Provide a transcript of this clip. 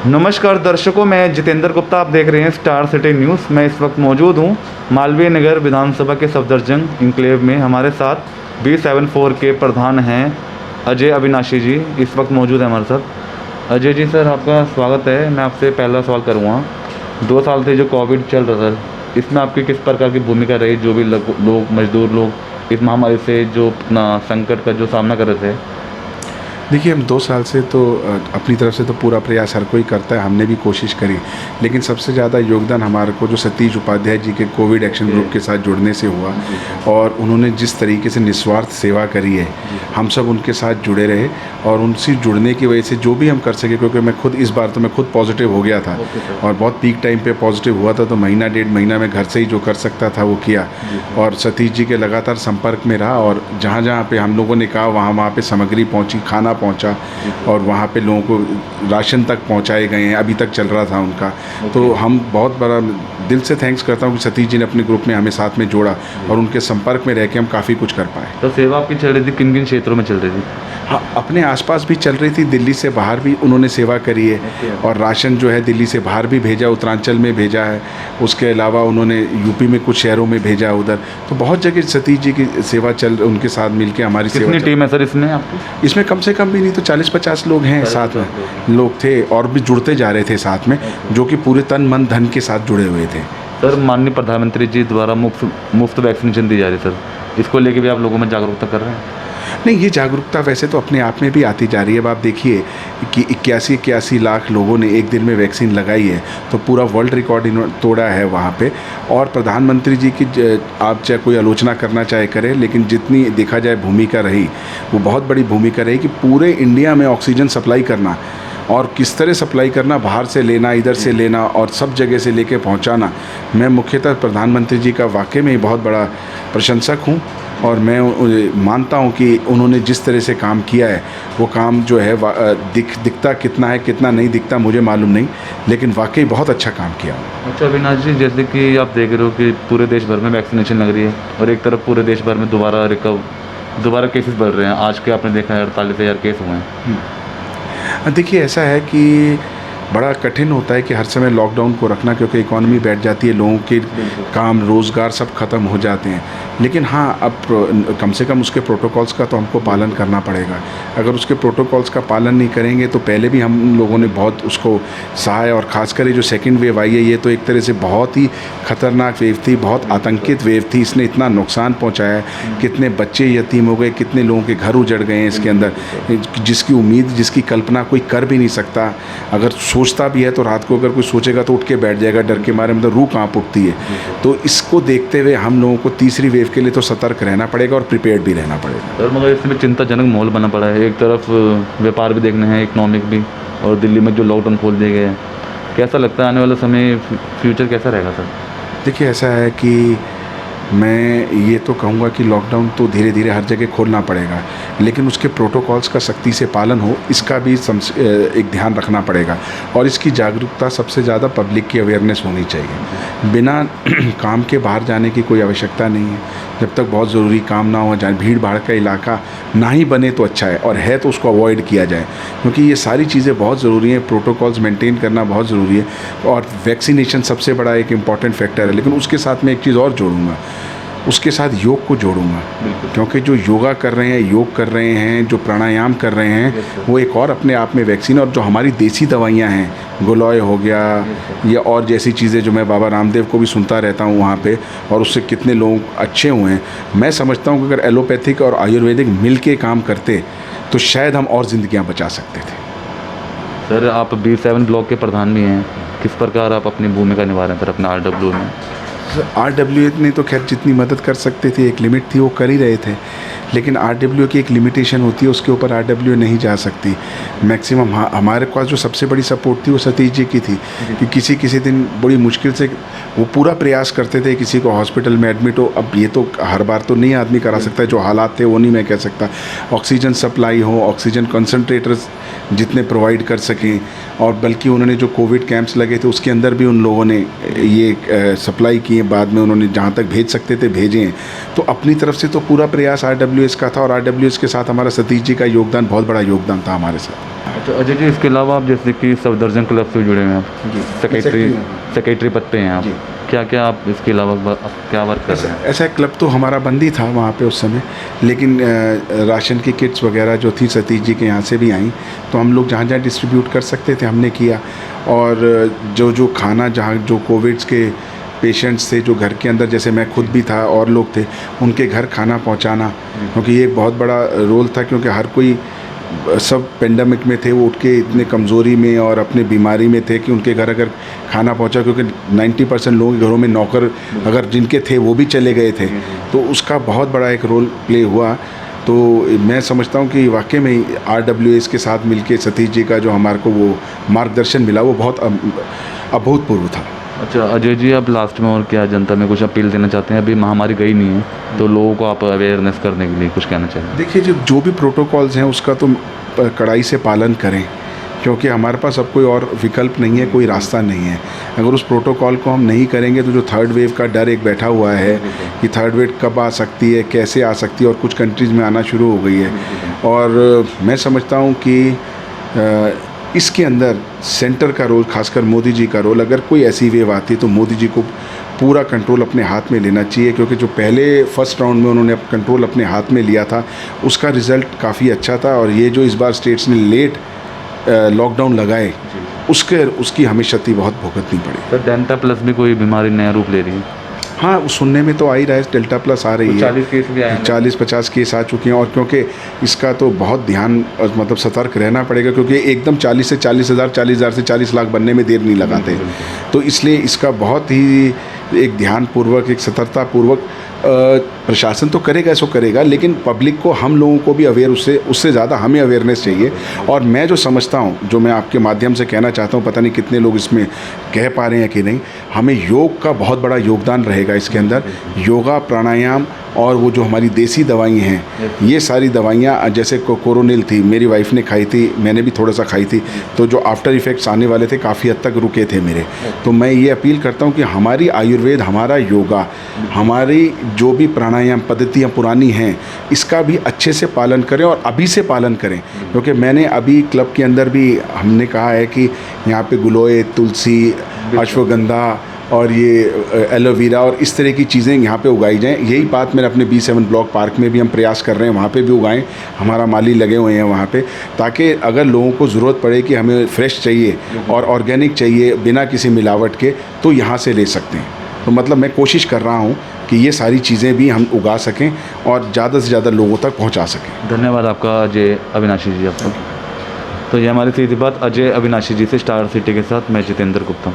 नमस्कार दर्शकों, मैं जितेंद्र गुप्ता। आप देख रहे हैं स्टार सिटी न्यूज़। मैं इस वक्त मौजूद हूं मालवीय नगर विधानसभा के सफदरजंग इंक्लेव में। हमारे साथ B74 के प्रधान हैं अजय अविनाशी जी, इस वक्त मौजूद है हमारे साथ। अजय जी सर, आपका स्वागत है। मैं आपसे पहला सवाल करूँगा, 2 साल से जो कोविड चल रहा था, इसमें आपकी किस प्रकार की भूमिका रही? जो भी लोग मजदूर लोग इस महामारी से जो अपना संकट का जो सामना कर रहे थे। देखिए, हम 2 साल से तो अपनी तरफ से तो पूरा प्रयास हर कोई करता है, हमने भी कोशिश करी। लेकिन सबसे ज़्यादा योगदान हमारे को जो सतीश उपाध्याय जी के कोविड एक्शन ग्रुप के साथ जुड़ने से हुआ, और उन्होंने जिस तरीके से निस्वार्थ सेवा करी है, हम सब उनके साथ जुड़े रहे। और उनसे जुड़ने की वजह से जो भी हम कर सके, क्योंकि मैं खुद इस बार तो मैं खुद पॉजिटिव हो गया था और बहुत पीक टाइम पे पॉजिटिव हुआ था, तो महीना 1.5 महीना में घर से ही जो कर सकता था वो किया। और सतीश जी के लगातार संपर्क में रहा, और जहाँ जहाँ पे हम लोगों ने कहा वहाँ पे सामग्री पहुँची, खाना पहुँचा, और वहाँ पे लोगों को राशन तक पहुँचाए गए हैं, अभी तक चल रहा था उनका। तो हम बहुत बड़ा दिल से थैंक्स करता हूँ कि सतीश जी ने अपने ग्रुप में हमें साथ में जोड़ा, और उनके संपर्क में रह के हम काफ़ी कुछ कर पाए। तो सेवा आपकी चल रही थी किन किन क्षेत्रों में चल रही थी? हाँ, अपने आसपास भी चल रही थी, दिल्ली से बाहर भी उन्होंने सेवा करी है, और राशन जो है दिल्ली से बाहर भी भेजा, उत्तरांचल में भेजा है। उसके अलावा उन्होंने यूपी में कुछ शहरों में भेजा उधर। तो बहुत जगह सतीश जी की सेवा चल, उनके साथ मिलके हमारी सेवा। कितनी टीम है सर इसमें आपकी? इसमें कम से कम भी नहीं तो 40-50 लोग हैं साथ में, लोग थे, और भी जुड़ते जा रहे थे साथ में, जो कि पूरे तन मन धन के साथ जुड़े हुए थे। सर, माननीय प्रधानमंत्री जी द्वारा मुफ्त वैक्सीनेशन दी जा रही है सर, इसको लेके भी आप लोगों में जागरूकता कर रहे हैं? नहीं, ये जागरूकता वैसे तो अपने आप में भी आती जा रही है। अब आप देखिए कि 81 लाख लोगों ने एक दिन में वैक्सीन लगाई है, तो पूरा वर्ल्ड रिकॉर्ड तोड़ा है वहाँ पे। और प्रधानमंत्री जी की आप चाहे कोई आलोचना करना चाहे करें, लेकिन जितनी देखा जाए भूमिका रही, वो बहुत बड़ी भूमिका रही कि पूरे इंडिया में ऑक्सीजन सप्लाई करना, और किस तरह सप्लाई करना, बाहर से लेना, इधर से लेना, और सब जगह से लेके पहुंचाना। मैं मुख्यतः प्रधानमंत्री जी का वाकई में बहुत बड़ा प्रशंसक हूं, और मैं मानता हूं कि उन्होंने जिस तरह से काम किया है, वो काम जो है दिखता कितना है कितना नहीं दिखता मुझे मालूम नहीं, लेकिन वाकई बहुत अच्छा काम किया। अच्छा अविनाश जी, जैसे कि आप देख रहे हो कि पूरे देश भर में वैक्सीनेशन लग रही है, और एक तरफ पूरे देश भर में दोबारा केसेस बढ़ रहे हैं। आज के आपने देखा है 48,000 केस हुए हैं। देखिए, ऐसा है कि बड़ा कठिन होता है कि हर समय लॉकडाउन को रखना, क्योंकि इकॉनमी बैठ जाती है, लोगों के काम रोज़गार सब ख़त्म हो जाते हैं। लेकिन हाँ, अब कम से कम उसके प्रोटोकॉल्स का तो हमको पालन करना पड़ेगा। अगर उसके प्रोटोकॉल्स का पालन नहीं करेंगे तो पहले भी हम लोगों ने बहुत उसको सहा है, और ख़ासकर ये जो सेकेंड वेव आई है, ये तो एक तरह से बहुत ही ख़तरनाक वेव थी, बहुत आतंकित वेव थी। इसने इतना नुकसान पहुँचाया है, कितने बच्चे यतीम हो गए, कितने लोगों के घर उजड़ गए हैं इसके अंदर, जिसकी उम्मीद, जिसकी कल्पना कोई कर भी नहीं सकता। अगर सोचता भी है तो रात को अगर कोई सोचेगा तो उठ के बैठ जाएगा डर के मारे, मतलब रूह कांप उठती है। तो इसको देखते हुए हम लोगों को तीसरी वेव के लिए तो सतर्क रहना पड़ेगा और प्रिपेयर्ड भी रहना पड़ेगा। सर, मगर इसमें चिंताजनक माहौल बना पड़ा है। एक तरफ व्यापार भी देखने हैं, इकोनॉमिक भी, और दिल्ली में जो लॉकडाउन खोल दिए गए हैं, कैसा लगता है आने वाला समय, फ्यूचर कैसा रहेगा सर? देखिए, ऐसा है कि मैं ये तो कहूँगा कि लॉकडाउन तो धीरे धीरे हर जगह खोलना पड़ेगा, लेकिन उसके प्रोटोकॉल्स का सख्ती से पालन हो, इसका भी एक ध्यान रखना पड़ेगा। और इसकी जागरूकता सबसे ज़्यादा पब्लिक की अवेयरनेस होनी चाहिए। बिना काम के बाहर जाने की कोई आवश्यकता नहीं है, जब तक बहुत ज़रूरी काम ना हो जाए। भीड़ भाड़ का इलाका ना ही बने तो अच्छा है, और है तो उसको अवॉइड किया जाए, क्योंकि ये सारी चीज़ें बहुत ज़रूरी हैं। प्रोटोकॉल्स मेंटेन करना बहुत ज़रूरी है, और वैक्सीनेशन सबसे बड़ा एक इम्पॉर्टेंट फैक्टर है। लेकिन उसके साथ मैं एक चीज़ और जोड़ूंगा, उसके साथ योग को जोड़ूंगा, क्योंकि जो योगा कर रहे हैं, योग कर रहे हैं, जो प्राणायाम कर रहे हैं, वो एक और अपने आप में वैक्सीन। और जो हमारी देसी दवाइयाँ हैं, गुलौय हो गया, या और जैसी चीज़ें जो मैं बाबा रामदेव को भी सुनता रहता हूँ वहाँ पे, और उससे कितने लोग अच्छे हुए हैं। मैं समझता हूँ कि अगर एलोपैथिक और आयुर्वेदिक मिल के काम करते तो शायद हम और ज़िंदगियाँ बचा सकते थे। सर, आप B7 ब्लॉक के प्रधान भी हैं, किस प्रकार आप अपनी भूमिका निभा रहे हैं सर अपने RW में? RWA ने तो खैर जितनी मदद कर सकते थे, एक लिमिट थी, वो कर ही रहे थे। लेकिन RWA की एक लिमिटेशन होती है, उसके ऊपर RWA नहीं जा सकती मैक्सिमम। हमारे पास जो सबसे बड़ी सपोर्ट थी वो सतीश जी की थी, कि किसी दिन बड़ी मुश्किल से वो पूरा प्रयास करते थे किसी को हॉस्पिटल में एडमिट हो। अब ये तो हर बार तो नहीं आदमी करा सकता है, जो हालात थे वो नहीं मैं कह सकता। ऑक्सीजन सप्लाई हो, ऑक्सीजन कंसनट्रेटर्स जितने प्रोवाइड कर सकें, और बल्कि उन्होंने जो कोविड कैंप्स लगे थे उसके अंदर भी उन लोगों ने ये सप्लाई किए, बाद में उन्होंने जहाँ तक भेज सकते थे भेजे हैं। तो अपनी तरफ से तो पूरा प्रयास RWS का था, और RWS के साथ हमारा सतीश जी का योगदान बहुत बड़ा योगदान था हमारे साथ। अच्छा अजय जी, इसके अलावा आप जैसे कि सफदरजंग क्लब से जुड़े हुए हैं आप, जी, सेक्रेटरी हूँ। सेक्रेटरी पद पे हैं आप, जी। क्या क्या आप इसके अलावा आप क्या वर्क कर रहे हैं? ऐसा क्लब तो हमारा बंद ही था वहाँ पे उस समय, लेकिन राशन की किट्स वगैरह जो थी सतीश जी के यहाँ से भी आई, तो हम लोग जहाँ जहाँ डिस्ट्रीब्यूट कर सकते थे हमने किया। और जो खाना जहाँ जो कोविड के पेशेंट्स थे जो घर के अंदर, जैसे मैं खुद भी था और लोग थे, उनके घर खाना पहुँचाना, क्योंकि ये एक बहुत बड़ा रोल था, क्योंकि हर कोई सब पेंडेमिक में थे, वो उठ के इतने कमज़ोरी में और अपने बीमारी में थे कि उनके घर अगर खाना पहुंचा, क्योंकि 90% लोगों के घरों में नौकर अगर जिनके थे वो भी चले गए थे, तो उसका बहुत बड़ा एक रोल प्ले हुआ। तो मैं समझता हूं कि वाकई में RWS के साथ मिलके सतीश जी का जो हमारे को वो मार्गदर्शन मिला वो बहुत अभूतपूर्व था। अच्छा अजय जी, आप लास्ट में और क्या जनता में कुछ अपील देना चाहते हैं? अभी महामारी गई नहीं है, तो लोगों को आप अवेयरनेस करने के लिए कुछ कहना चाहिए? देखिए, जो भी प्रोटोकॉल्स हैं उसका तो कड़ाई से पालन करें, क्योंकि हमारे पास अब कोई और विकल्प नहीं है, कोई रास्ता नहीं है। अगर उस प्रोटोकॉल को हम नहीं करेंगे तो जो थर्ड वेव का डर एक बैठा हुआ है कि थर्ड वेव कब आ सकती है, कैसे आ सकती है, और कुछ कंट्रीज़ में आना शुरू हो गई है। और मैं समझता हूँ कि इसके अंदर सेंटर का रोल, खासकर मोदी जी का रोल, अगर कोई ऐसी वेव आती है तो मोदी जी को पूरा कंट्रोल अपने हाथ में लेना चाहिए, क्योंकि जो पहले फर्स्ट राउंड में उन्होंने कंट्रोल अपने हाथ में लिया था उसका रिज़ल्ट काफ़ी अच्छा था। और ये जो इस बार स्टेट्स ने लेट लॉकडाउन लगाए, उसकी हमें क्षति बहुत भुगतनी पड़ी। सर डेल्टा प्लस भी कोई बीमारी नया रूप ले रही है? हाँ, सुनने में तो आ ही रहा है, डेल्टा प्लस आ रही है। 40 केस भी आए हैं। 40-50 केस आ चुके हैं, और क्योंकि इसका तो बहुत ध्यान मतलब सतर्क रहना पड़ेगा, क्योंकि एकदम 40 से 40,000, 40,000 से 40 लाख बनने में देर नहीं लगाते। तो इसलिए इसका बहुत ही एक ध्यानपूर्वक, एक सतर्कतापूर्वक प्रशासन तो करेगा, ऐसा करेगा, लेकिन पब्लिक को, हम लोगों को भी अवेयर, उससे ज़्यादा हमें अवेयरनेस चाहिए। और मैं जो समझता हूँ, जो मैं आपके माध्यम से कहना चाहता हूँ, पता नहीं कितने लोग इसमें कह पा रहे हैं कि नहीं, हमें योग का बहुत बड़ा योगदान रहेगा इसके अंदर। योगा, प्राणायाम और वो जो हमारी देसी दवाइयाँ हैं, ये सारी दवाइयाँ, जैसे कोरोनिल थी, मेरी वाइफ ने खाई थी, मैंने भी थोड़ा सा खाई थी, तो जो आफ्टर इफ़ेक्ट्स आने वाले थे काफ़ी हद तक रुके थे मेरे। तो मैं ये अपील करता हूँ कि हमारी आयुर्वेद, हमारा योगा, हमारी जो भी प्राणायाम पद्धतियाँ पुरानी हैं, इसका भी अच्छे से पालन करें और अभी से पालन करें। क्योंकि मैंने अभी क्लब के अंदर भी हमने कहा है कि यहाँ पे गुलोए, तुलसी, अश्वगंधा और ये एलोवेरा और इस तरह की चीज़ें यहाँ पे उगाई जाएं। यही बात मैंने अपने B7 ब्लॉक पार्क में भी हम प्रयास कर रहे हैं, वहाँ पे भी उगाएं। हमारा माली लगे हुए हैं वहाँ पे, ताकि अगर लोगों को ज़रूरत पड़े कि हमें फ्रेश चाहिए और ऑर्गेनिक चाहिए बिना किसी मिलावट के, तो यहाँ से ले सकते हैं। तो मतलब मैं कोशिश कर रहा हूँ कि ये सारी चीज़ें भी हम उगा सकें और ज़्यादा से ज़्यादा लोगों तक पहुँचा सकें। धन्यवाद आपका अजय अविनाशी जी आपका। तो ये हमारी थी बात अजय अविनाशी जी से, स्टार सिटी के साथ। मैं जितेंद्र गुप्ता।